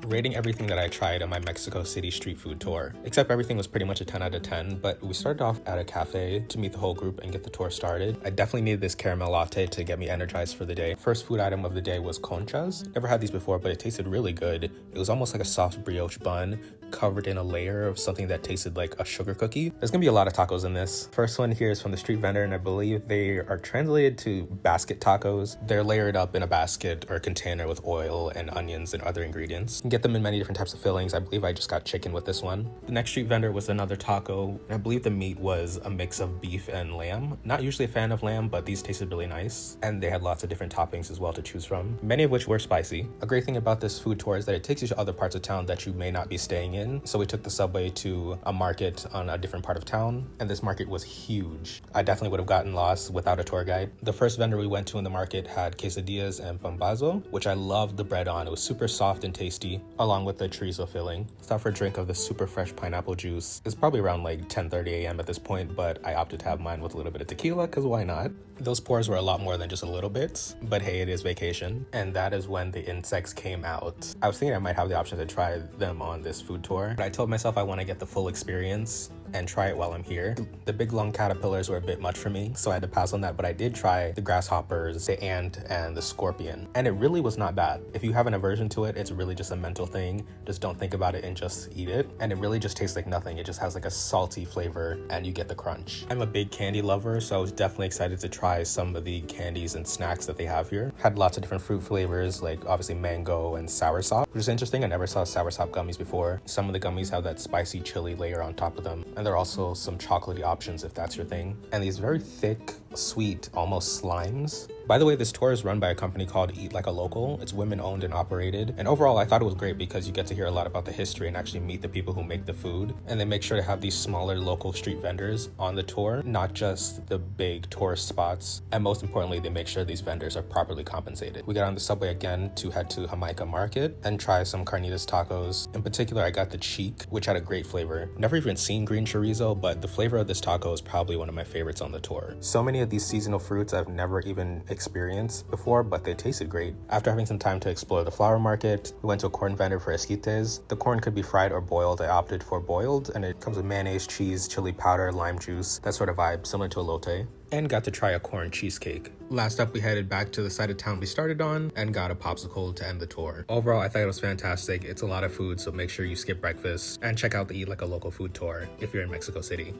Rating everything that I tried on my Mexico City street food tour, except everything was pretty much a 10 out of 10, but we started off at a cafe to meet the whole group and get the tour started. I definitely needed this caramel latte to get me energized for the day. First food item of the day was conchas. Never had these before, but it tasted really good. It was almost like a soft brioche bun covered in a layer of something that tasted like a sugar cookie. There's gonna be a lot of tacos in this. First one here is from the street vendor, and I believe they are translated to basket tacos. They're layered up in a basket or a container with oil and onions and other ingredients. You can get them in many different types of fillings. I believe I just got chicken with this one. The next street vendor was another taco, and I believe the meat was a mix of beef and lamb. Not usually a fan of lamb, but these tasted really nice, and they had lots of different toppings as well to choose from, many of which were spicy. A great thing about this food tour is that it takes you to other parts of town that you may not be staying in. So we took the subway to a market on a different part of town, and this market was huge. I definitely would have gotten lost without a tour guide. The first vendor we went to in the market had quesadillas and pambazo, which I loved the bread on. It was super soft and tasty, along with the chorizo filling. Stopped for a drink of the super fresh pineapple juice. It's probably around like 10:30 a.m. at this point, but I opted to have mine with a little bit of tequila, because why not? Those pours were a lot more than just a little bit, but hey, it is vacation. And that is when the insects came out. I was thinking I might have the option to try them on this food tour, but I told myself I want to get the full experience and try it while I'm here. The big long caterpillars were a bit much for me, so I had to pass on that, but I did try the grasshoppers, the ant, and the scorpion, and it really was not bad. If you have an aversion to it, it's really just a mental thing. Just don't think about it and just eat it, and it really just tastes like nothing. It just has like a salty flavor, and you get the crunch. I'm a big candy lover, so I was definitely excited to try some of the candies and snacks that they have here. Had lots of different fruit flavors, like obviously mango and soursop, which is interesting. I never saw soursop gummies before. Some of the gummies have that spicy chili layer on top of them, and there are also some chocolatey options if that's your thing. And these very thick, sweet, almost slimes. By the way, this tour is run by a company called Eat Like a Local. It's women owned and operated. And overall, I thought it was great because you get to hear a lot about the history and actually meet the people who make the food. And they make sure to have these smaller local street vendors on the tour, not just the big tourist spots. And most importantly, they make sure these vendors are properly compensated. We got on the subway again to head to Jamaica Market and try some carnitas tacos. In particular, I got the cheek, which had a great flavor. Never even seen green chorizo, but the flavor of this taco is probably one of my favorites on the tour. So many of these seasonal fruits I've never even experienced before, but they tasted great. After having some time to explore the flower market, we went to a corn vendor for esquites. The corn could be fried or boiled. I opted for boiled, and it comes with mayonnaise, cheese, chili powder, lime juice, that sort of vibe, similar to elote. And got to try a corn cheesecake. Last up, we headed back to the side of town we started on and got a popsicle to end the tour. Overall, I thought it was fantastic. It's a lot of food, so make sure you skip breakfast and check out the Eat Like a Local food tour if you're in Mexico City.